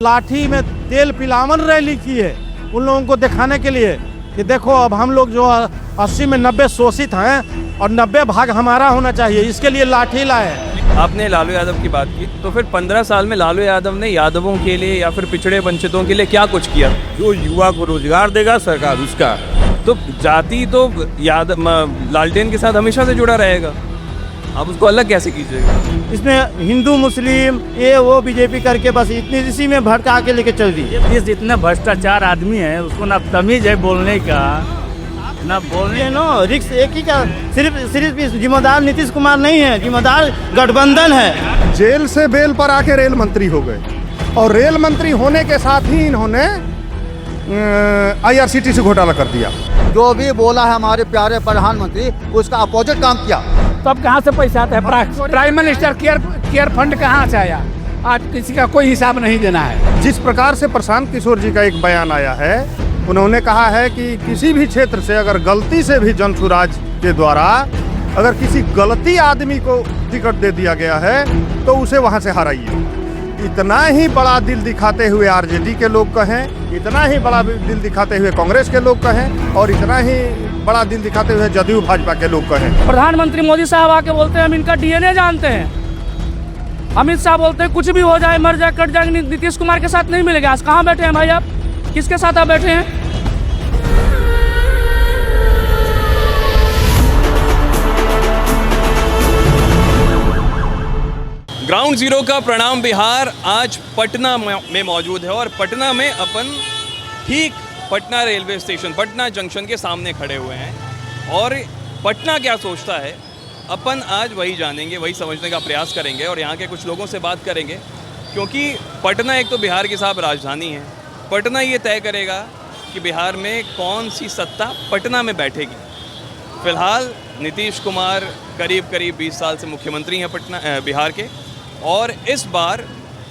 लाठी में तेल पिलावन रैली की है उन लोगों को दिखाने के लिए कि देखो अब हम लोग जो 80 में 90 शोषित हैं और 90 भाग हमारा होना चाहिए, इसके लिए लाठी लाए। आपने लालू यादव की बात की, तो फिर 15 साल में लालू यादव ने यादवों के लिए या फिर पिछड़े वंचितों के लिए क्या कुछ किया? जो युवा को रोजगार देगा सरकार उसका। तो जाति तो लालटेन के साथ हमेशा से जुड़ा रहेगा, आप उसको अलग कैसे कीजिएगा? इसमें हिंदू मुस्लिम ये वो बीजेपी करके बस इतनी इसी में भड़का के लेके चल दी। जिस इतना भ्रष्टाचार आदमी है उसको ना तमीज है बोलने का, ना बोलने नो रिक्स एक ही का सिर्फ जिम्मेदार नीतीश कुमार नहीं है, जिम्मेदार गठबंधन है। जेल से बेल पर आके रेल मंत्री हो गए और रेल मंत्री होने के साथ ही इन्होंने IRCTC घोटाला कर दिया। जो भी बोला है हमारे प्यारे प्रधानमंत्री उसका अपोजिट काम किया। तब कहाँ से पैसा आता है? प्राइम मिनिस्टर केयर फंड कहाँ से आया? आज किसी का कोई हिसाब नहीं देना है। जिस प्रकार से प्रशांत किशोर जी का एक बयान आया है, उन्होंने कहा है कि किसी भी क्षेत्र से अगर गलती से भी जनसुराज के द्वारा अगर किसी गलती आदमी को टिकट दे दिया गया है तो उसे वहां से हराइए। इतना ही बड़ा दिल दिखाते हुए RJD के लोग कहें, इतना ही बड़ा दिल दिखाते हुए कांग्रेस के लोग कहें और इतना ही बड़ा दिल दिखाते हुए जदयू भाजपा के लोग कहें। प्रधानमंत्री मोदी साहब आके बोलते हैं हम इनका DNA जानते हैं। अमित शाह बोलते हैं कुछ भी हो जाए, मर जाए, कट जाए, नीतीश कुमार के साथ नहीं मिलेगा। आज कहाँ बैठे हैं भाई आप? किसके साथ आप बैठे हैं? ग्राउंड जीरो का प्रणाम बिहार आज पटना में मौजूद है और पटना में अपन ठीक Patna railway station, Patna junction के सामने खड़े हुए हैं और पटना क्या सोचता है अपन आज वही जानेंगे, वही समझने का प्रयास करेंगे और यहाँ के कुछ लोगों से बात करेंगे, क्योंकि पटना एक तो बिहार की साहब राजधानी है। पटना ये तय करेगा कि बिहार में कौन सी सत्ता पटना में बैठेगी। फिलहाल नीतीश कुमार करीब 20 साल से मुख्यमंत्री हैं बिहार के, और इस बार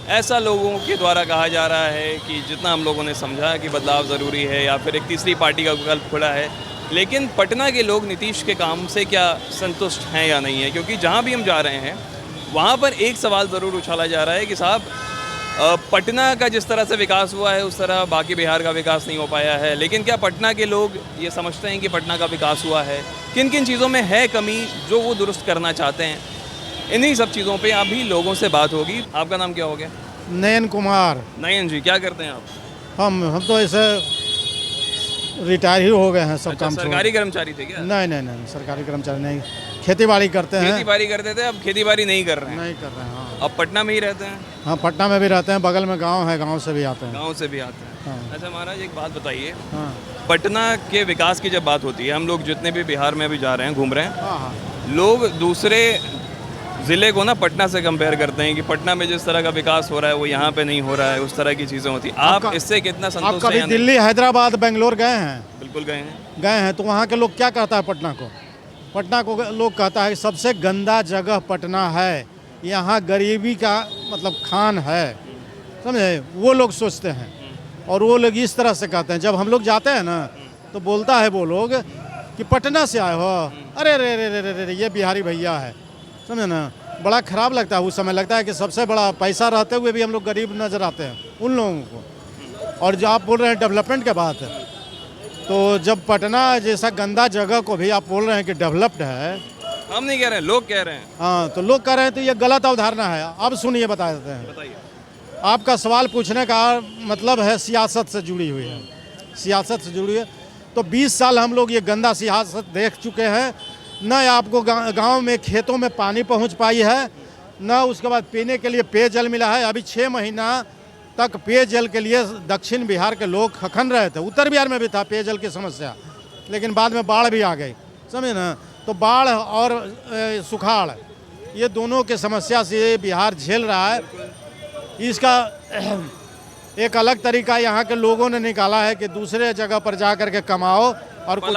ऐसा लोगों के द्वारा कहा जा रहा है कि जितना हम लोगों ने समझा कि बदलाव ज़रूरी है या फिर एक तीसरी पार्टी का विकल्प खुला है, लेकिन पटना के लोग नीतीश के काम से क्या संतुष्ट हैं या नहीं है? क्योंकि जहाँ भी हम जा रहे हैं वहाँ पर एक सवाल ज़रूर उछाला जा रहा है कि साहब पटना का जिस तरह से विकास हुआ है उस तरह बाकी बिहार का विकास नहीं हो पाया है, लेकिन क्या पटना के लोग ये समझते हैं कि पटना का विकास हुआ है? किन किन चीज़ों में है कमी जो वो दुरुस्त करना चाहते हैं? इन्हीं सब चीज़ों पे अभी लोगों से बात होगी। आपका नाम क्या हो गया? नयन कुमार। नयन जी, क्या करते हैं आप? हम तो ऐसे रिटायर ही हो गए हैं, सब काम सरकारी कर्मचारी थे क्या? नहीं सरकारी कर्मचारी नहीं, खेती बाड़ी करते हैं। खेती बाड़ी करते थे, अब खेती बाड़ी नहीं कर रहे हैं? नहीं कर रहे हैं। हाँ। अब पटना में ही रहते हैं? हाँ, पटना में भी रहते हैं, बगल में गांव है, गांव से भी आते हैं। गांव से भी आते हैं। हाँ। अच्छा महाराज, एक बात बताइए, हाँ पटना के विकास की जब बात होती है, हम लोग जितने भी बिहार में अभी जा रहे हैं, घूम रहे हैं, हाँ, लोग दूसरे ज़िले को ना पटना से कंपेयर करते हैं कि पटना में जिस तरह का विकास हो रहा है वो यहाँ पे नहीं हो रहा है, उस तरह की चीज़ें होती हैं। आप इससे कितना आप संतुष्ट कभी हैं? दिल्ली, हैदराबाद, बेंगलोर गए हैं? बिल्कुल गए हैं। तो वहाँ के लोग क्या कहता है पटना को लोग कहता है कि सबसे गंदा जगह पटना है, यहाँ गरीबी का मतलब खान है, समझे? वो लोग सोचते हैं और वो लोग इस तरह से कहते हैं। जब हम लोग जाते हैं ना तो बोलता है वो लोग कि पटना से आए हो, अरे रे रे रे रे ये बिहारी भैया है, समझे ना? बड़ा ख़राब लगता है। उस समय लगता है कि सबसे बड़ा पैसा रहते हुए भी हम लोग गरीब नज़र आते हैं उन लोगों को। और जो आप बोल रहे हैं डेवलपमेंट के बात है, तो जब पटना जैसा गंदा जगह को भी आप बोल रहे हैं कि डेवलप्ड है, हम नहीं कह रहे हैं, लोग कह रहे हैं। हाँ, तो लोग कह रहे हैं तो ये गलत अवधारणा है। अब सुनिए, बता देते हैं। बताइए। आपका सवाल पूछने का मतलब है सियासत से जुड़ी हुई है, सियासत से जुड़ी है। तो 20 साल हम लोग ये गंदा सियासत देख चुके हैं। न आपको गांव में खेतों में पानी पहुंच पाई है, न उसके बाद पीने के लिए पेयजल मिला है। अभी 6 महीना तक पेयजल के लिए दक्षिण बिहार के लोग खखन रहे थे। उत्तर बिहार में भी था पेयजल की समस्या, लेकिन बाद में बाढ़ भी आ गई, समझे ना? तो बाढ़ और सुखाड़, ये दोनों के समस्या से बिहार झेल रहा है। इसका एक अलग तरीका यहाँ के लोगों ने निकाला है कि दूसरे जगह पर जा कर के कमाओ और कुछ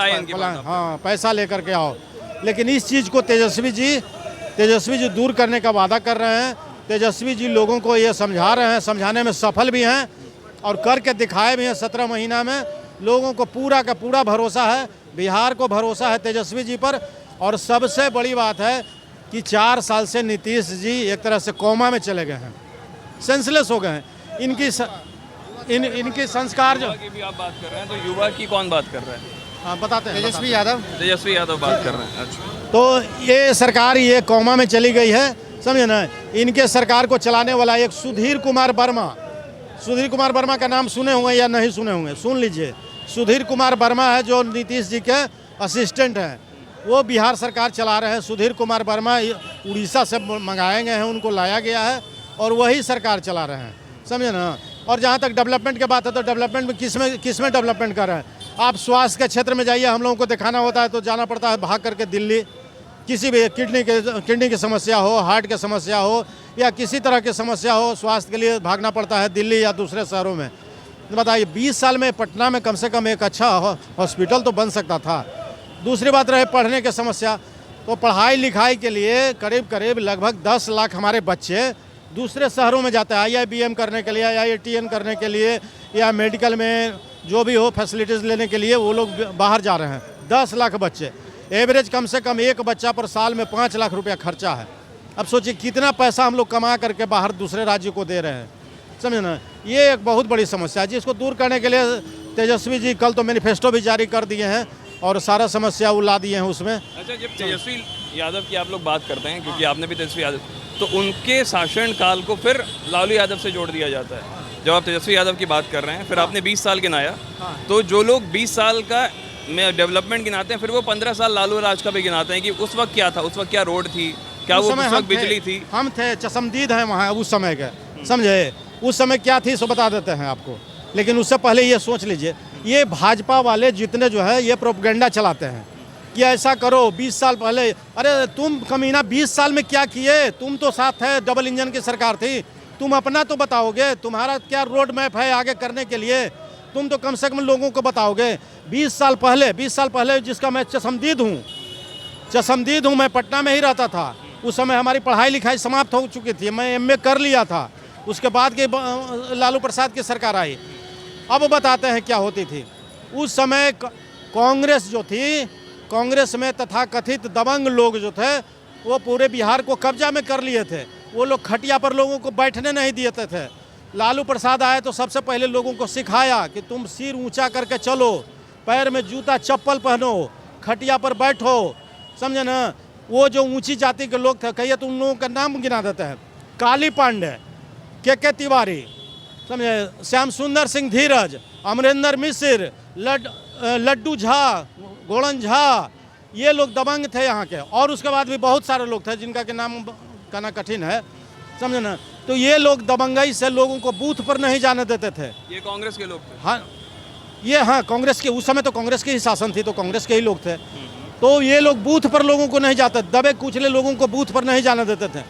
पैसा लेकर के आओ। लेकिन इस चीज़ को तेजस्वी जी दूर करने का वादा कर रहे हैं। तेजस्वी जी लोगों को ये समझा रहे हैं, समझाने में सफल भी हैं और करके दिखाए भी हैं। 17 महीना में लोगों को पूरा का पूरा भरोसा है, बिहार को भरोसा है तेजस्वी जी पर। और सबसे बड़ी बात है कि 4 साल से नीतीश जी एक तरह से कोमा में चले गए हैं, सेंसलेस हो गए हैं। इनकी संस्कार जो युवा की भी आप बात कर रहे हैं, तो युवा की कौन बात कर रहा है? बताते हैं तेजस्वी यादव तेजस्वी यादव बात कर रहे हैं। अच्छा, तो ये सरकार ये कौमा में चली गई है, समझे ना। इनके सरकार को चलाने वाला एक सुधीर कुमार वर्मा का नाम सुने होंगे या नहीं सुने होंगे, सुन लीजिए। सुधीर कुमार वर्मा है जो नीतीश जी के असिस्टेंट हैं, वो बिहार सरकार चला रहे हैं। सुधीर कुमार वर्मा उड़ीसा से मंगाए गए हैं, उनको लाया गया है और वही सरकार चला रहे हैं, समझे ना। और जहाँ तक डेवलपमेंट की बात है तो डेवलपमेंट में किस में डेवलपमेंट कर रहे हैं आप? स्वास्थ्य के क्षेत्र में जाइए, हम लोगों को दिखाना होता है तो जाना पड़ता है भाग करके दिल्ली। किसी भी किडनी की समस्या हो, हार्ट की समस्या हो या किसी तरह की समस्या हो, स्वास्थ्य के लिए भागना पड़ता है दिल्ली या दूसरे शहरों में। बताइए 20 साल में पटना में कम से कम एक अच्छा हॉस्पिटल तो बन सकता था। दूसरी बात रहे पढ़ने की समस्या, तो पढ़ाई लिखाई के लिए करीब लगभग 10 लाख हमारे बच्चे दूसरे शहरों में जाते हैं IIBM करने के लिए, IITN करने के लिए या मेडिकल में जो भी हो फैसिलिटीज़ लेने के लिए वो लोग बाहर जा रहे हैं। 10 लाख बच्चे, एवरेज कम से कम एक बच्चा पर साल में 5 लाख रुपया खर्चा है। अब सोचिए कितना पैसा हम लोग कमा करके बाहर दूसरे राज्य को दे रहे हैं, समझे ना। ये एक बहुत बड़ी समस्या है जिसको दूर करने के लिए तेजस्वी जी कल तो मैनिफेस्टो भी जारी कर दिए हैं और सारा समस्या उला दिए हैं उसमें। अच्छा, जब तेजस्वी यादव की आप लोग बात करते हैं, क्योंकि आपने भी तेजस्वी यादव, तो उनके शासन काल को फिर लालू यादव से जोड़ दिया जाता है। जब आप तेजस्वी यादव की बात कर रहे हैं, फिर आपने 20 साल गिनाया, तो जो लोग 20 साल का में डेवलपमेंट गिनाते हैं, फिर वो 15 साल लालू राज का भी गिनाते हैं कि उस वक्त क्या था, उस वक्त क्या रोड थी, क्या वो उस वक्त बिजली थी। हम थे चशमदीद हैं वहाँ उस समय के, समझे। उस समय क्या थी सो बता देते हैं आपको, लेकिन उससे पहले ये सोच लीजिए, ये भाजपा वाले जितने जो है ये प्रोपगेंडा चलाते हैं कि ऐसा करो। 20 साल पहले, अरे तुम कमीना 20 साल में क्या किए? तुम तो साथ है, डबल इंजन की सरकार थी, तुम अपना तो बताओगे, तुम्हारा क्या रोड मैप है आगे करने के लिए? तुम तो कम से कम लोगों को बताओगे। 20 साल पहले जिसका मैं चशमदीद हूँ, मैं पटना में ही रहता था। उस समय हमारी पढ़ाई लिखाई समाप्त हो चुकी थी, मैं MA कर लिया था। उसके बाद के लालू प्रसाद की सरकार आई। अब बताते हैं क्या होती थी उस समय। कांग्रेस जो थी, कांग्रेस में तथाकथित दबंग लोग जो थे वो पूरे बिहार को कब्जा में कर लिए थे। वो लोग खटिया पर लोगों को बैठने नहीं देते थे। लालू प्रसाद आए तो सबसे पहले लोगों को सिखाया कि तुम सिर ऊंचा करके चलो, पैर में जूता चप्पल पहनो, खटिया पर बैठो, समझे ना। वो जो ऊंची जाति के लोग थे, कहिए तो उन लोगों का नाम गिना देते हैं। काली पांडे, के तिवारी, समझे, श्याम सुंदर सिंह धीरज, अमरेंद्र मिश्र, लड्डू झा, गोड़न झा, ये लोग दबंग थे यहाँ के। और उसके बाद भी बहुत सारे लोग थे जिनका के नाम कहना कठिन है, समझे ना। तो ये लोग दबंगई से लोगों को बूथ पर नहीं जाने देते थे। ये कांग्रेस के लोग थे? हाँ, कांग्रेस के, उस समय तो कांग्रेस के ही शासन थी, तो कांग्रेस के ही लोग थे। तो ये लोग बूथ पर लोगों को नहीं जाते, दबे कुचले लोगों को बूथ पर नहीं जाने देते थे।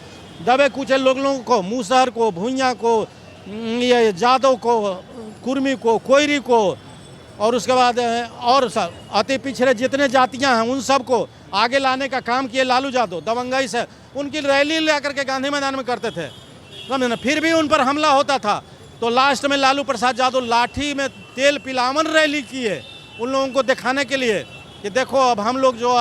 दबे कुचले लोगों को, मूसहर को, भुइयाँ को, ये जादव को, कुर्मी को, कोयरी को, और उसके बाद और सब अति पिछड़े जितने जातियां हैं उन सबको आगे लाने का काम किए लालू यादव। दबंगई से उनकी रैली ले करके गांधी मैदान में करते थे, समझे ना। फिर भी उन पर हमला होता था तो लास्ट में लालू प्रसाद यादव लाठी में तेल पिलावन रैली किए उन लोगों को दिखाने के लिए कि देखो अब हम लोग जो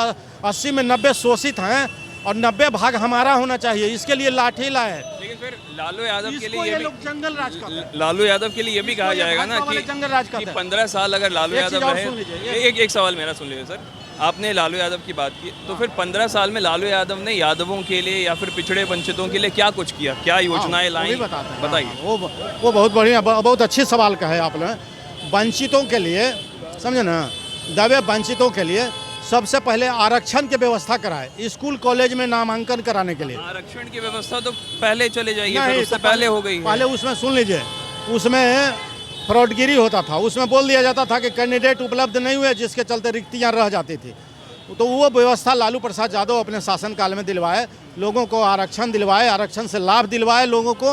80 में 90 शोषित हैं और 90 भाग हमारा होना चाहिए, इसके लिए लाठी लाए। लेकिन फिर लालू यादव के लिए ये लोग जंगल राज करते हैं। लालू यादव के लिए ये भी कहा जाएगा ना कि जंगल राज करते हैं। 15 साल अगर लालू एक यादव चीज़ और रहे, सुन लीजिए, एक सवाल मेरा सुन लीजिए सर। आपने लालू यादव की बात की, तो फिर 15 साल में लालू यादव ने यादवों के लिए या फिर पिछड़े वंचितों के लिए क्या कुछ किया, क्या योजनाएं लाई, बताइए। वो बहुत बढ़िया, बहुत अच्छी सवाल का है आपने। वंचितों के लिए, समझे ना, दबे वंचितों के लिए सबसे पहले आरक्षण की व्यवस्था कराए, स्कूल कॉलेज में नामांकन कराने के लिए। आरक्षण की व्यवस्था तो पहले चले जाइए, फिर उससे पहले हो गई है। पहले उसमें सुन लीजिए, उसमें फ्रॉडगिरी होता था। उसमें बोल दिया जाता था कि कैंडिडेट उपलब्ध नहीं हुए, जिसके चलते रिक्तियां रह जाती थी। तो वो व्यवस्था लालू प्रसाद यादव अपने शासनकाल में दिलवाए, लोगों को आरक्षण दिलवाए, आरक्षण से लाभ दिलवाए लोगों को।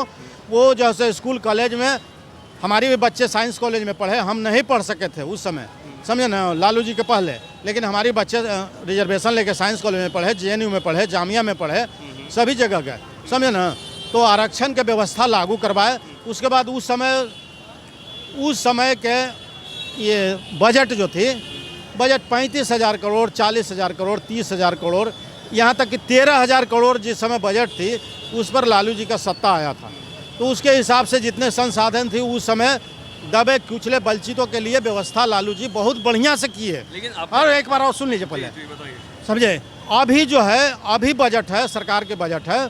वो जैसे स्कूल कॉलेज में, हमारे भी बच्चे साइंस कॉलेज में पढ़े, हम नहीं पढ़ सके थे उस समय, समझे ना, लालू जी के पहले। लेकिन हमारे बच्चे रिजर्वेशन लेके साइंस कॉलेज में पढ़े, JNU में पढ़े, जामिया में पढ़े, सभी जगह गए, समझे ना। तो आरक्षण की व्यवस्था लागू करवाए। उसके बाद उस समय के ये बजट जो थी, बजट 35,000 करोड़, 40,000 करोड़, 30,000 करोड़, यहाँ तक कि 13,000 करोड़ जिस समय बजट थी, उस पर लालू जी का सत्ता आया था। तो उसके हिसाब से जितने संसाधन थे उस समय दबे कुचले वंचितों के लिए व्यवस्था लालू जी बहुत बढ़िया से की है। लेकिन आप और एक बार और सुन लीजिए पहले, समझे, अभी जो है अभी बजट है, सरकार के बजट है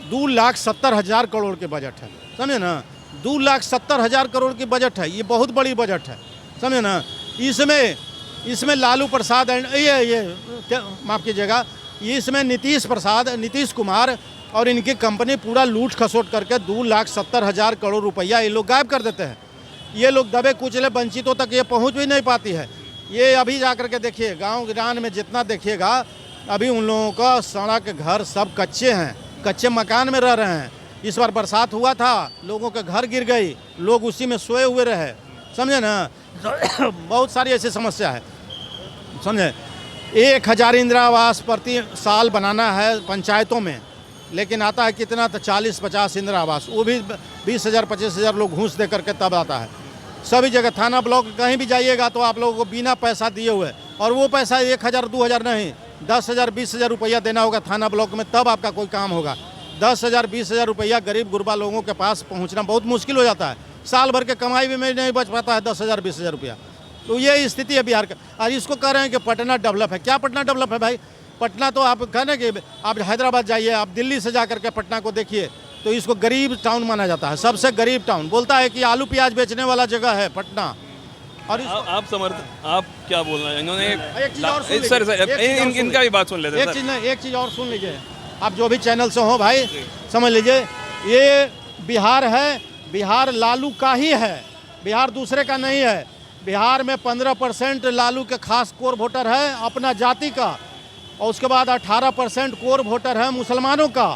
2,70,000 करोड़ के बजट है, समझे ना, 2,70,000 करोड़ की बजट है, ये बहुत बड़ी बजट है, समझे ना। इसमें लालू प्रसाद ये माफ़ कीजिएगा, इसमें नीतीश कुमार और इनकी कंपनी पूरा लूट खसोट करके 2,70,000 करोड़ रुपया ये लोग गायब कर देते हैं। ये लोग दबे कुचले वंचितों तक ये पहुंच भी नहीं पाती है। ये अभी जा कर के देखिए गांव गिरान में जितना देखिएगा अभी उन लोगों का सड़क घर सब कच्चे हैं, कच्चे मकान में रह रहे हैं। इस बार बरसात हुआ था, लोगों के घर गिर गई, लोग उसी में सोए हुए रहे, समझे ना। बहुत सारी ऐसी समस्या है, समझे। 1,000 इंदिरा आवास प्रति साल बनाना है पंचायतों में, लेकिन आता है कितना, तो 40-50 इंदिरा आवास, वो भी 20,000 25,000 लोग घूस दे करके तब आता है। सभी जगह थाना ब्लॉक कहीं भी जाइएगा तो आप लोगों को बिना पैसा दिए हुए, और वो पैसा 1,000 2,000 नहीं, 10,000 20,000 रुपया देना होगा थाना ब्लॉक में, तब आपका कोई काम होगा। 10,000 20,000 रुपया गरीब गुरबा लोगों के पास पहुंचना बहुत मुश्किल हो जाता है। साल भर के कमाई भी में नहीं बच पाता है 10,000 20,000 रुपया। तो ये स्थिति है बिहार का। और इसको कह रहे हैं कि पटना डेवलप है। क्या पटना डेवलप है भाई? पटना तो आप कहने कि आप हैदराबाद जाइए, आप दिल्ली से जा करके पटना को देखिए तो इसको गरीब टाउन माना जाता है, सबसे गरीब टाउन। बोलता है कि आलू प्याज बेचने वाला जगह है पटना। और आप क्या बोल रहे हैं? इन्होंने एक चीज़ और सुन सर लीजिए, इनका भी बात सुन लेते हैं। एक चीज़ और सुन लीजिए, आप जो भी चैनल से हो भाई समझ लीजिए, ये बिहार है, बिहार लालू का ही है, बिहार दूसरे का नहीं है। बिहार में 15% लालू के खास कोर वोटर है अपना जाति का, और उसके बाद 18% कोर वोटर है मुसलमानों का,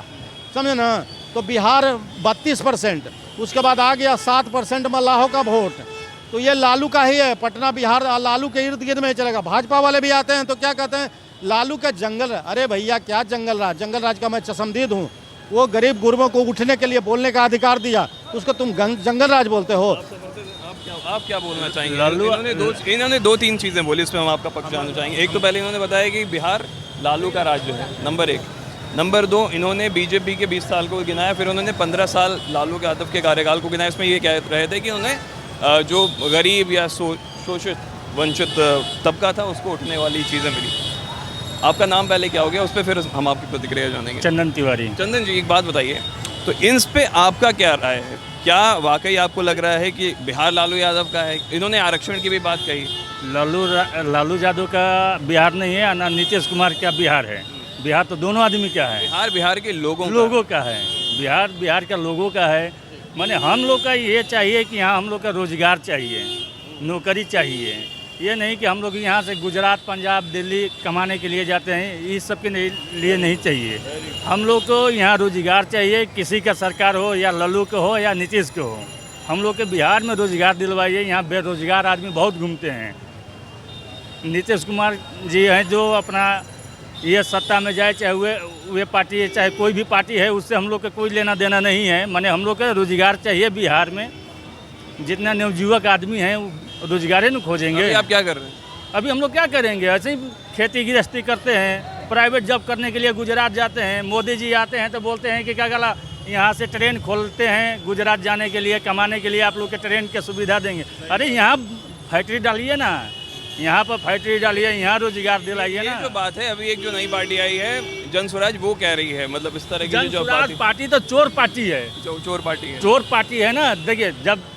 समझे ना। तो बिहार 32%, उसके बाद आ गया 7% मल्लाहों का वोट। तो ये लालू का ही है, पटना बिहार लालू के इर्द गिर्द में चलेगा। भाजपा वाले भी आते हैं तो क्या कहते हैं, लालू का जंगल। अरे भैया क्या जंगल राज? जंगल राज का मैं चशमदीद हूँ। वो गरीब गुरबों को उठने के लिए बोलने का अधिकार दिया, उसको तुम जंगल राज बोलते हो। आप क्या बोलना चाहेंगे? इन्होंने 2-3 चीज़ें बोली, इसमें हम आपका पक्ष जानना चाहेंगे। एक तो पहले इन्होंने बताया कि बिहार लालू का राज्य है, नंबर 1। नंबर 2, इन्होंने बीजेपी के 20 साल को गिनाया, फिर उन्होंने 15 साल लालू यादव के कार्यकाल को गिनाया। इसमें ये कह रहे थे कि उन्हें जो गरीब या शोषित वंचित तबका था उसको उठने वाली चीज़ें मिली। आपका नाम पहले क्या हो गया, उस पर फिर हम आपकी प्रतिक्रिया जानेंगे। चंदन तिवारी। चंदन जी, एक बात बताइए, तो इन पे आपका क्या राय है? क्या वाकई आपको लग रहा है कि बिहार लालू यादव का है? इन्होंने आरक्षण की भी बात कही। लालू यादव का बिहार नहीं है, ना नीतीश कुमार का बिहार है। बिहार तो दोनों आदमी का है। बिहार के लोगों का है। बिहार का लोगों का है। माने हम लोग का ये चाहिए कि यहाँ हम लोग का रोजगार चाहिए, नौकरी चाहिए। ये नहीं कि हम लोग यहाँ से गुजरात पंजाब दिल्ली कमाने के लिए जाते हैं, इस सब के लिए नहीं चाहिए। हम लोग को यहाँ रोजगार चाहिए, किसी का सरकार हो या लालू को हो या नीतीश को हो। हम लोग के बिहार में रोजगार दिलवाइए। यहाँ बेरोजगार आदमी बहुत घूमते हैं। नीतीश कुमार जी हैं जो अपना ये सत्ता में जाए, चाहे वे पार्टी है चाहे कोई भी पार्टी है, उससे हम लोग का कोई लेना देना नहीं है। माने हम लोग का रोजगार चाहिए। बिहार में जितना नवयुवक आदमी हैं रोजगार ही न खोजेंगे। अभी आप क्या कर रहे हैं? अभी हम लोग क्या करेंगे, ऐसे ही खेती गृहस्थी करते हैं। प्राइवेट जॉब करने के लिए गुजरात जाते हैं। मोदी जी आते हैं तो बोलते हैं कि क्या गला यहाँ से ट्रेन खोलते हैं गुजरात जाने के लिए, कमाने के लिए आप लोग के ट्रेन की सुविधा देंगे। अरे यहाँ फैक्ट्री डालिए ना, यहाँ पर फैक्ट्री डालिए, यहाँ रोजगार दिलाइए ना। जो बात है, अभी एक जो नई पार्टी आई है जन स्वराज, वो कह रही है मतलब इस तरह की जो पार्टी तो चोर पार्टी है। चोर पार्टी है, चोर पार्टी है ना। देखिए, जब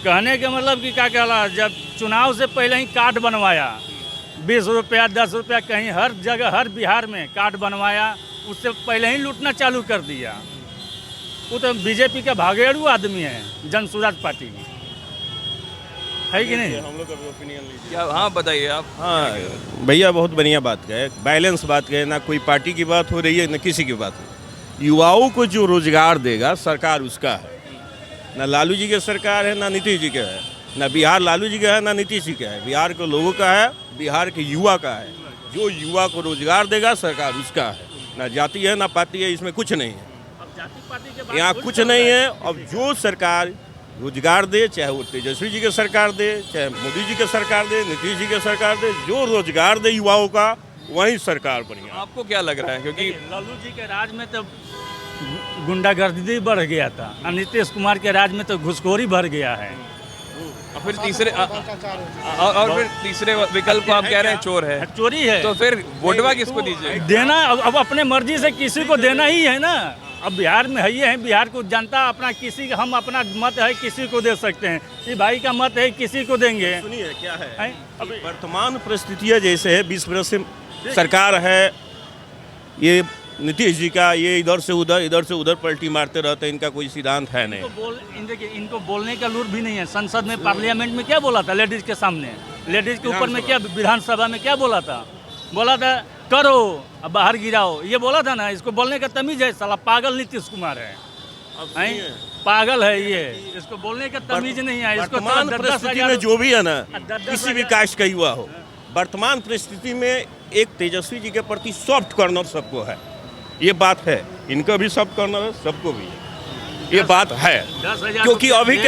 कहने के मतलब कि क्या कहला, जब चुनाव से पहले ही कार्ड बनवाया, 20 रुपया 10 रुपया कहीं हर जगह हर बिहार में कार्ड बनवाया, उससे पहले ही लूटना चालू कर दिया। वो तो बीजेपी के भागेड़ू आदमी है, जन स्वराज पार्टी है कि नहीं? हम लोग का ओपिनियन लीजिए। हाँ बताइए आप। हाँ भैया, बहुत बढ़िया बात कहे, बैलेंस बात कहे। ना कोई पार्टी की बात हो रही है ना किसी की बात हो। युवाओं को जो रोजगार देगा सरकार उसका है। ना लालू जी की सरकार है ना नीतीश जी का है। ना बिहार लालू जी का है ना नीतीश जी का है। बिहार के लोगों का है, बिहार के युवा का है। जो युवा को रोजगार देगा सरकार उसका है। ना जाति है ना पार्टी है, इसमें कुछ नहीं है। यहाँ कुछ नहीं है। अब जो सरकार रोजगार दे, चाहे वो तेजस्वी जी की सरकार दे, चाहे मोदी जी की सरकार दे, नीतीश जी की सरकार दे, जो रोजगार दे युवाओं का वही सरकार बढ़िया। आपको क्या लग रहा है? क्योंकि लालू जी के राज में तो गुंडागर्दी बढ़ गया था, और नीतीश कुमार के राज में तो घुसखोरी बढ़ गया है। और फिर तीसरे विकल्प को आप कह रहे हैं चोर है, चोरी है। तो फिर वोटवा किसको दीजिए? देना अब अपने मर्जी से किसी को देना ही है ना। अब बिहार में है ये है, बिहार को जनता अपना किसी हम अपना मत है किसी को दे सकते हैं, ये भाई का मत है किसी को देंगे। सुनिए क्या है, अभी वर्तमान परिस्थितियाँ जैसे है, 20 वर्ष से सरकार है, ये नीतीश जी का ये इधर से उधर पलटी मारते रहते हैं, इनका कोई सिद्धांत है नहीं। इनको बोलने का लूर भी नहीं है। संसद में पार्लियामेंट में क्या बोला था लेडीज के सामने, लेडीज के ऊपर में क्या विधानसभा में क्या बोला था करो अब बाहर गिराओ, ये बोला था ना। इसको बोलने का तमीज है, साला पागल नीतीश कुमार है, पागल है ये, इसको बोलने का तमीज नहीं है। इसको वर्तमान परिस्थिति में जो भी है ना, किसी भी कास्ट का युवा हो, वर्तमान परिस्थिति में एक तेजस्वी जी के प्रति सॉफ्ट कॉर्नर सबको है, ये बात है। इनका भी सॉफ्ट कॉर्नर है, सबको भी है, ये बात है। क्योंकि अभी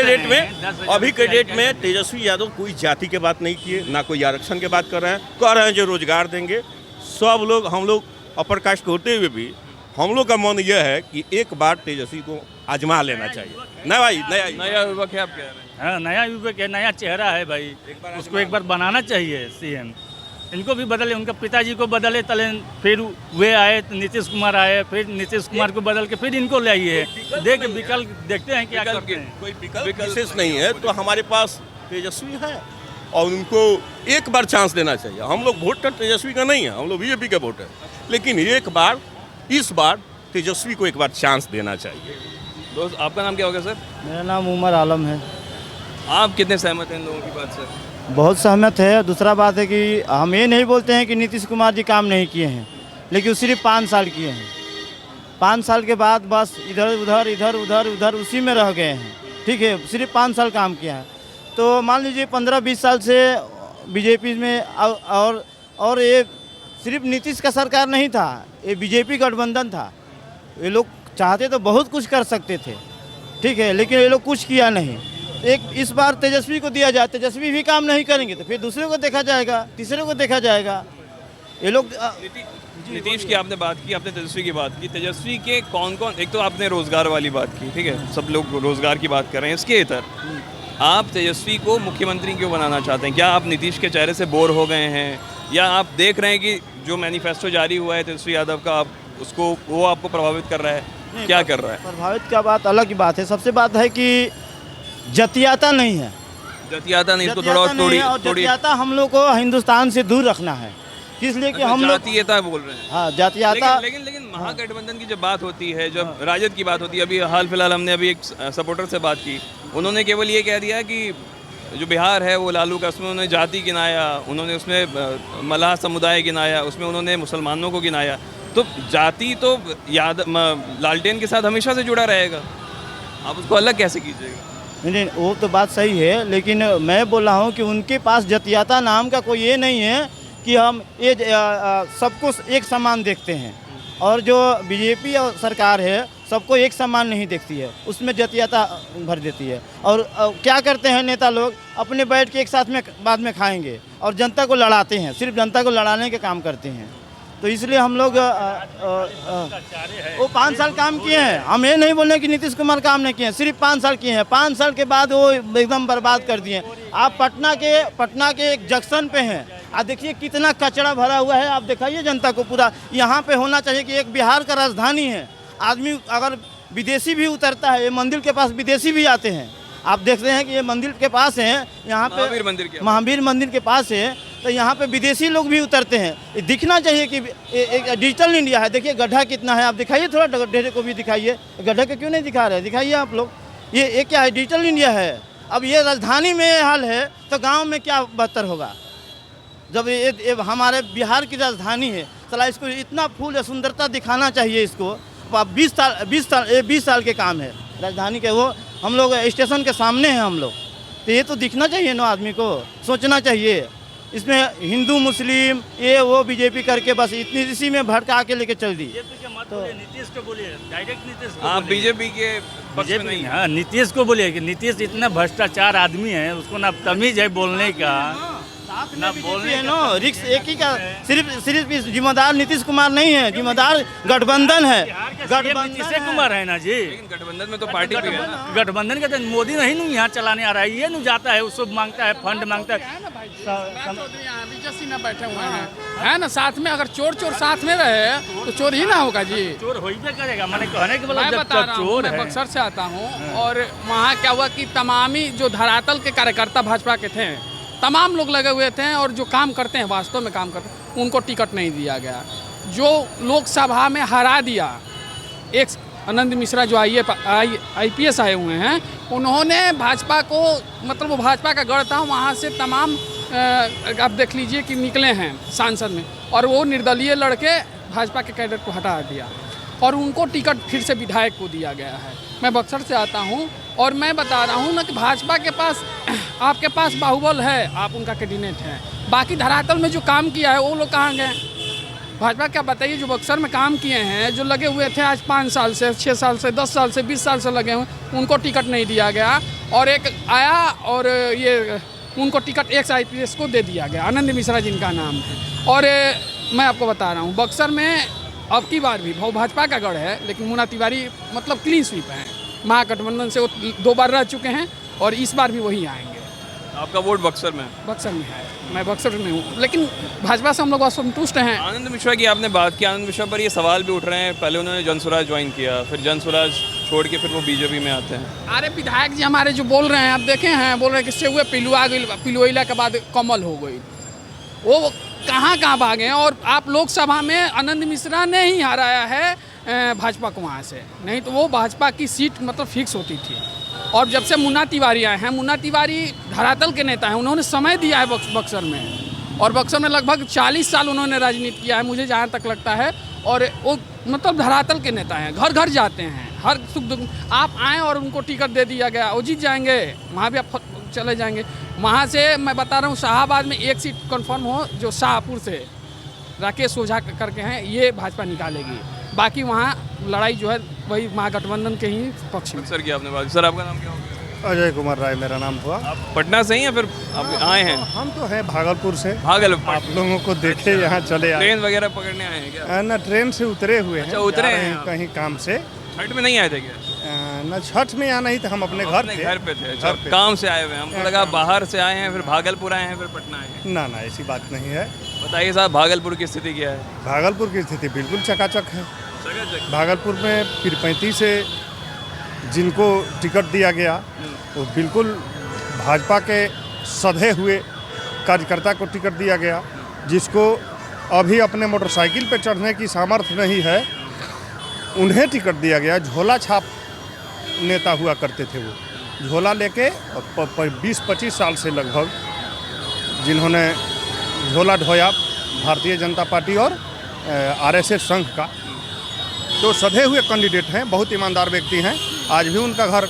के डेट में तेजस्वी यादव कोई जाति के बात नहीं किए, ना कोई आरक्षण के बात कर रहे हैं जो रोजगार देंगे सब लोग। हम लोग अपर कास्ट के होते हुए भी हम लोग का मन यह है कि एक बार तेजस्वी को आजमा लेना चाहिए। नया युवक है आप कह रहे हैं? हाँ, नया युवक है, नया चेहरा है भाई, उसको एक बार बनाना चाहिए सीएम। इनको भी बदले, उनका पिताजी को बदले तले, फिर वे आए तो नीतीश कुमार आए, फिर नीतीश कुमार को बदल के फिर इनको ले आइए। विकल्प देखते हैं क्या करते हैं। कोई विकल्प विशेष नहीं है, तो हमारे पास तेजस्वी है और उनको एक बार चांस देना चाहिए। हम लोग वोटर तेजस्वी का नहीं है, हम लोग बीजेपी का वोटर, लेकिन इस बार तेजस्वी को एक बार चांस देना चाहिए। दोस्त आपका नाम क्या होगा सर? मेरा नाम उमर आलम है। आप कितने सहमत हैं इन लोगों की बात से? बहुत सहमत है। दूसरा बात है कि हम ये नहीं बोलते हैं कि नीतीश कुमार जी काम नहीं किए हैं, लेकिन सिर्फ 5 साल किए हैं। 5 साल के बाद बस इधर उधर उसी में रह गए हैं। ठीक है, सिर्फ 5 साल काम किया है। तो मान लीजिए 15-20 साल से बीजेपी में और ये सिर्फ नीतीश का सरकार नहीं था, ये बीजेपी गठबंधन था। ये लोग चाहते तो बहुत कुछ कर सकते थे, ठीक है, लेकिन ये लोग कुछ किया नहीं। एक इस बार तेजस्वी को दिया जाए, तेजस्वी भी काम नहीं करेंगे तो फिर दूसरे को देखा जाएगा, तीसरे को देखा जाएगा। ये लोग नीतीश की आपने बात की, आपने तेजस्वी की बात की। तेजस्वी के कौन कौन, एक तो आपने रोजगार वाली बात की, ठीक है, सब लोग रोजगार की बात कर रहे हैं। इसके इतर आप तेजस्वी को मुख्यमंत्री क्यों बनाना चाहते हैं? क्या आप नीतीश के चेहरे से बोर हो गए हैं, या आप देख रहे हैं कि जो मैनिफेस्टो जारी हुआ है तेजस्वी यादव का, आप उसको वो आपको प्रभावित कर रहा है? क्या कर रहा है? प्रभावित का बात अलग की बात है। सबसे बात है कि जतियाता नहीं है, जतियाता नहीं, इसको थोड़ा और जतियाता हम लोग को हिंदुस्तान से दूर रखना है, इसलिए कि हम लोग जातीयता बोल रहे हैं। हाँ, जातीयता। लेकिन महागठबंधन की जब बात होती है, जब राजद की बात होती है, अभी हाल फिलहाल हमने अभी एक सपोर्टर से बात की, उन्होंने केवल ये कह दिया कि जो बिहार है वो लालू का, उसमें उन्होंने जाति गिनाया, उन्होंने उसमें मलाह समुदाय गिनाया, उसमें उन्होंने मुसलमानों को गिनाया। तो जाति तो लालटेन के साथ हमेशा से जुड़ा रहेगा, आप उसको अलग कैसे कीजिएगा? नहीं, वो तो बात सही है, लेकिन मैं बोल रहा हूँ कि उनके पास जतियाता नाम का कोई ये नहीं है कि हम ये सबको एक समान देखते हैं। और जो बीजेपी और सरकार है सबको एक समान नहीं देखती है, उसमें जतियाता भर देती है। और क्या करते हैं नेता लोग, अपने बैठ के एक साथ में बाद में खाएंगे और जनता को लड़ाते हैं, सिर्फ जनता को लड़ाने के काम करते हैं। तो इसलिए हम लोग वो 5 साल काम किए हैं। हम ये नहीं बोल रहे कि नीतीश कुमार काम नहीं किए हैं, सिर्फ 5 साल किए हैं। 5 साल के बाद वो एकदम बर्बाद कर दिए। आप पटना के एक जंक्शन पे हैं, आप देखिए कितना कचरा भरा हुआ है। आप दिखाइए जनता को पूरा। यहाँ पे होना चाहिए कि एक बिहार का राजधानी है, आदमी अगर विदेशी भी उतरता है, ये मंदिर के पास विदेशी भी आते हैं। आप देखते हैं कि ये मंदिर के पास है, यहाँ पे महावीर मंदिर के पास है, तो यहाँ पे विदेशी लोग भी उतरते हैं। ये दिखना चाहिए कि एक डिजिटल इंडिया है। देखिए गड्ढा कितना है, आप दिखाइए, थोड़ा गड्ढे को भी दिखाइए। गड्ढे को क्यों नहीं दिखा रहे, दिखाइए आप लोग। ये क्या है, डिजिटल इंडिया है। अब ये राजधानी में ये हाल है तो गाँव में क्या बेहतर होगा? जब ये हमारे बिहार की राजधानी है, चला इसको इतना फूल सुंदरता दिखाना चाहिए इसको। 20 साल के काम है राजधानी के, वो हम लोग स्टेशन के सामने हैं हम लोग, तो ये तो दिखना चाहिए ना, आदमी को सोचना चाहिए। इसमें हिंदू मुस्लिम ये वो बीजेपी करके बस इसी में भड़का के लेके चल दी। तो नीतीश को बोलिए, डायरेक्ट नीतीश को। आप बीजेपी के पक्ष में नहीं? हाँ, नीतीश को बोलिए कि नीतीश इतना भ्रष्टाचार आदमी है, उसको ना तमीज है बोलने का। ना बोलने है नो रिक्स एक ही का सिर्फ इस जिम्मेदार नीतीश कुमार नहीं है, जिम्मेदार गठबंधन है। नीतीश कुमार है ना जी। लेकिन गठबंधन में तो पार्टी भी है ना। गठबंधन का तो मोदी नहीं नु यहाँ चलाने आ रहा है, ये नु जाता है उसको मांगता है, फंड मांगता है। बीजेपी में बैठे हुए हैं, है ना, साथ में अगर चोर साथ में रहे तो चोर ही ना होगा जी। चोर हो ही करेगा, मैंने कहने के मैं मतलब बता जब रहा हूँ, चोर मैं है। बक्सर से आता हूँ और वहाँ क्या हुआ कि तमामी जो धरातल के कार्यकर्ता भाजपा के थे, तमाम लोग लगे हुए थे और जो काम करते हैं, वास्तव में काम करते हैं, उनको टिकट नहीं दिया गया। जो लोकसभा में हरा दिया, एक आनंद मिश्रा जो IPS आए हुए हैं, उन्होंने भाजपा को, मतलब वो भाजपा का गढ़ था, वहाँ से तमाम आप देख लीजिए कि निकले हैं सांसद में, और वो निर्दलीय लड़के भाजपा के कैडर को हटा दिया और उनको टिकट फिर से विधायक को दिया गया है। मैं बक्सर से आता हूँ और मैं बता रहा हूँ ना कि भाजपा के पास, आपके पास बाहुबल है, आप उनका कैंडिडेट हैं, बाकी धरातल में जो काम किया है वो लोग कहाँ गए? भाजपा क्या बताइए, जो बक्सर में काम किए हैं, जो लगे हुए थे आज 5 साल से, 6 साल से, 10 साल से, 20 साल से लगे हुए, उनको टिकट नहीं दिया गया। और एक आया और ये उनको टिकट एक IPS को दे दिया गया, आनंद मिश्रा जिनका नाम है। और मैं आपको बता रहा हूँ, बक्सर में अब की बार भी भाजपा का गढ़ है, लेकिन मुन्ना तिवारी मतलब क्लीन स्वीप है। महागठबंधन से वो 2 बार रह चुके हैं और इस बार भी वही आएंगे। आपका वोट बक्सर में? बक्सर में है, मैं बक्सर में हूँ, लेकिन भाजपा से हम लोग असंतुष्ट हैं। आनंद मिश्रा की आपने बात की, आनंद मिश्रा पर ये सवाल भी उठ रहे हैं, पहले उन्होंने जनसुराज ज्वाइन किया, फिर जनसुराज छोड़ के फिर वो बीजेपी में आते हैं। अरे विधायक जी हमारे जो बोल रहे हैं, आप देखे हैं, बोल रहे हैं कि सेहुए पिलुआ गई, पिलुइला के बाद कमल हो गई, वो कहाँ भागे हैं। और आप लोकसभा में आनंद मिश्रा ने ही हराया है भाजपा को वहाँ से, नहीं तो वो भाजपा की सीट मतलब फिक्स होती थी। और जब से मुन्ना तिवारी आए हैं, मुन्ना तिवारी धरातल के नेता हैं, उन्होंने समय दिया है बक्सर में, और बक्सर में लगभग 40 साल उन्होंने राजनीति किया है, मुझे जहाँ तक लगता है। और वो मतलब धरातल के नेता हैं, घर घर जाते हैं, हर सुख दुख। आप आएँ और उनको टिकट दे दिया गया, वो जीत जाएंगे, वहाँ भी आप चले जाएंगे। वहाँ से मैं बता रहा हूँ, शाहाबाद में एक सीट कंफर्म हो, जो शाहपुर से राकेश ओझा करके हैं, ये भाजपा निकालेगी। बाकी वहाँ लड़ाई जो है वही महागठबंधन के ही पक्ष में। सर की आपने बात, सर आपका नाम क्या होगा? अजय कुमार राय मेरा नाम हुआ। आप पटना से ही या फिर आप आए हैं? हम तो हैं भागलपुर से। भागलपुर। आप लोगों को देखे यहाँ चले आए। ट्रेन वगैरह पकड़ने आए हैं क्या? ना ट्रेन से उतरे हुए हैं। अच्छा, उतरे जा रहे हैं कहीं काम से। छठ में नहीं आए थे क्या? ना छठ में या नहीं, तो हम अपने घर थे। घर पे थे। अच्छा, घर पे। काम से आए हुए हैं, हमको लगा बाहर से आए हैं, फिर भागलपुर आए हैं, फिर पटना आए हैं। ना ऐसी बात नहीं है। बताइए साहब, भागलपुर की स्थिति क्या है? भागलपुर की स्थिति बिल्कुल चकाचक है। भागलपुर में पीरपैंती से जिनको टिकट दिया गया, वो बिल्कुल भाजपा के सधे हुए कार्यकर्ता को टिकट दिया गया, जिसको अभी अपने मोटरसाइकिल पर चढ़ने की सामर्थ्य नहीं है, उन्हें टिकट दिया गया। झोला छाप नेता हुआ करते थे वो, झोला लेके 20-25 साल से लगभग जिन्होंने झोला ढोया भारतीय जनता पार्टी और RSS संघ का, तो सधे हुए कैंडिडेट हैं, बहुत ईमानदार व्यक्ति हैं। आज भी उनका घर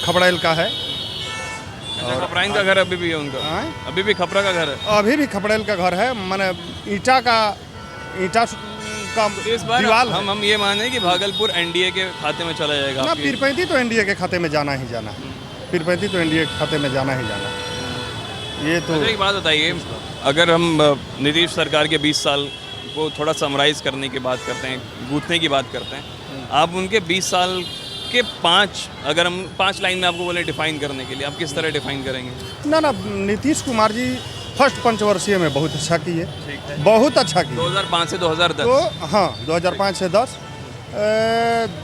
खपड़ैल का है। और खपराइन का घर अभी भी है उनका? अभी भी खपरा का घर है? अभी भी खपड़ैल का घर है, माने ईटा का इस बार दीवाल हम ये माने कि भागलपुर NDA के खाते में चला जाएगा? ना, पीरपैंती तो NDA के खाते में जाना ही जाना है। पीरपैंती तो NDA के खाते में जाना ही जाना है। ये तो एक बात बताइए, अगर हम नीतीश सरकार के 20 साल को थोड़ा समराइज करने की बात करते हैं, गूंथने की बात करते हैं, आप उनके 20 साल के 5, अगर हम 5 लाइन में आपको बोले डिफाइन करने के लिए, आप किस तरह डिफाइन करेंगे? ना नीतीश कुमार जी फर्स्ट पंचवर्षीय में बहुत अच्छा किए, बहुत अच्छा किए। 2005 से 2010? तो हाँ, 2005 से 10,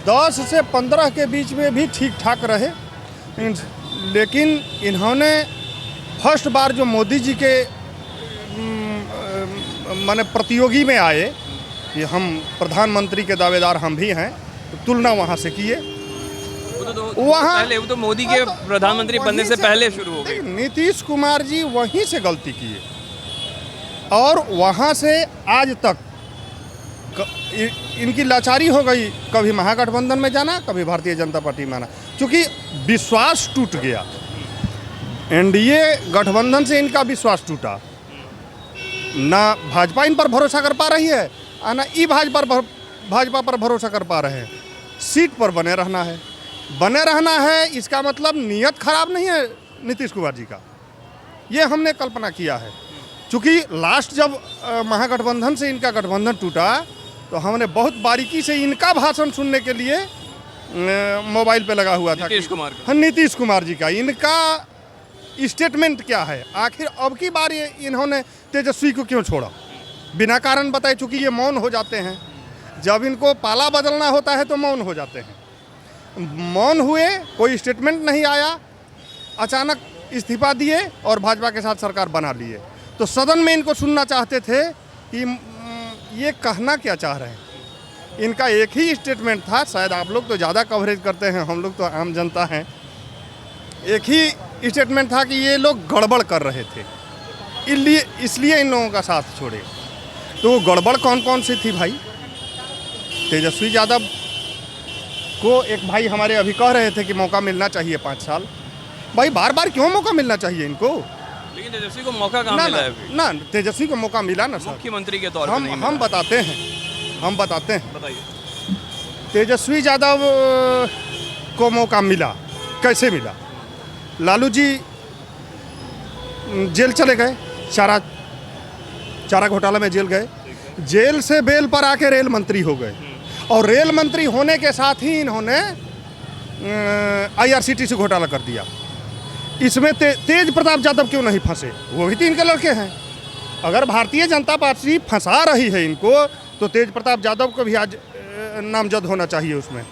10 से 15 के बीच में भी ठीक ठाक रहे, लेकिन इन्होंने फर्स्ट बार जो मोदी जी के माने प्रतियोगी में आए कि हम प्रधानमंत्री के दावेदार हम भी हैं, तो तुलना वहाँ से किए। वहाँ पहले वो तो मोदी के प्रधानमंत्री बनने से पहले शुरू हो गई। नीतीश कुमार जी वहीं से गलती किए और वहाँ से आज तक इनकी लाचारी हो गई, कभी महागठबंधन में जाना, कभी भारतीय जनता पार्टी में आना, क्योंकि विश्वास टूट गया। NDA गठबंधन से इनका विश्वास टूटा, ना भाजपा इन पर भरोसा कर पा रही है, ना ई भाजपा पर भरोसा कर पा रहे हैं। सीट पर बने रहना है, इसका मतलब नीयत खराब नहीं है नीतीश कुमार जी का। ये हमने कल्पना किया है। चूँकि लास्ट जब महागठबंधन से इनका गठबंधन टूटा तो हमने बहुत बारीकी से इनका भाषण सुनने के लिए मोबाइल पे लगा हुआ था। नीतीश कुमार का। हाँ, नीतीश कुमार जी का इनका स्टेटमेंट क्या है, आखिर अब की बार ये इन्होंने तेजस्वी को क्यों छोड़ा, बिना कारण बताए। चूँकि ये मौन हो जाते हैं, जब इनको पाला बदलना होता है तो मौन हो जाते हैं। मौन हुए, कोई स्टेटमेंट नहीं आया, अचानक इस्तीफा दिए और भाजपा के साथ सरकार बना लिए। तो सदन में इनको सुनना चाहते थे कि ये कहना क्या चाह रहे हैं। इनका एक ही स्टेटमेंट था, शायद आप लोग तो ज़्यादा कवरेज करते हैं, हम लोग तो आम जनता हैं। एक ही स्टेटमेंट था कि ये लोग गड़बड़ कर रहे थे, इसलिए इन लोगों का साथ छोड़े। तो वो गड़बड़ कौन कौन सी थी भाई? तेजस्वी यादव को एक भाई हमारे अभी कह रहे थे कि मौका मिलना चाहिए 5 साल। भाई बार बार क्यों मौका मिलना चाहिए इनको? लेकिन तेजस्वी को मौका कहाँ ना मिला ना, है अभी? ना तेजस्वी को मौका मिला ना सर, मुख्यमंत्री के तौर पे नहीं हम मिला। बताते हैं बताइए। तेजस्वी यादव को मौका मिला, कैसे मिला? लालू जी जेल चले गए, चारा घोटाला में जेल गए, जेल से बेल पर आके रेल मंत्री हो गए, और रेल मंत्री होने के साथ ही इन्होंने IRCTC घोटाला कर दिया। इसमें तेज प्रताप यादव क्यों नहीं फंसे? वो भी तो इनके लड़के हैं। अगर भारतीय जनता पार्टी फंसा रही है इनको, तो तेज प्रताप यादव को भी आज नामजद होना चाहिए उसमें।